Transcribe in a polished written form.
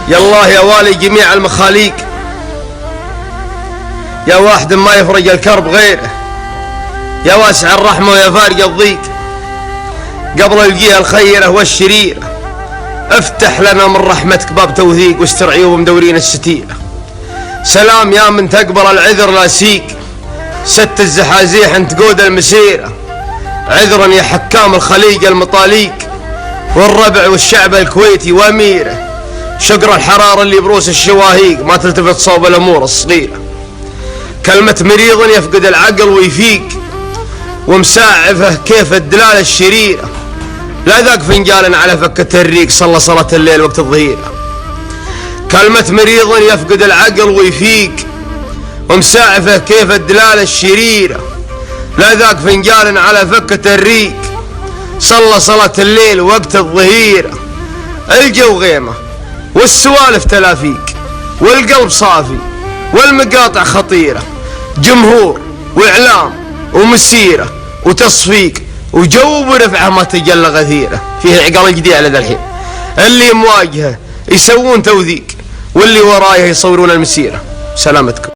يا الله يا والي جميع المخاليق، يا واحد ما يفرج الكرب غيره، يا واسع الرحمة ويا فارق الضيق، قبل الجهة الخيرة والشريرة افتح لنا من رحمتك باب توثيق، واستر عيوب مدورين الستيرة. سلام يا من تقبل العذر لا سيق، ست الزحازيح انت قود المسيرة، عذرا يا حكام الخليج المطاليق، والربع والشعب الكويتي واميره، شقر الحرارة اللي بروس الشواهيق ما تلتفت صوب الامور الصغيرة. كلمة مريض يفقد العقل ويفيق، ومساعفه كيف الدلالة الشريرة، لا ذاك فنجال على فكة الريق صلى صلاة الليل وقت الظهيرة. كلمة مريض يفقد العقل ويفيق، ومساعفه كيف الدلالة الشريرة، لا ذاك فنجال على فكة الريق صلى صلاة الليل وقت الظهيرة. الجو غيمة والسوالف تلافيق، والقلب صافي والمقاطع خطيرة، جمهور واعلام ومسيرة وتصفيق وجو برفعه ما تجلى غثيرة، فيه عقال جديد على ذا الحين، اللي مواجهه يسوون توثيق واللي ورايه يصورون المسيرة. سلامتكم.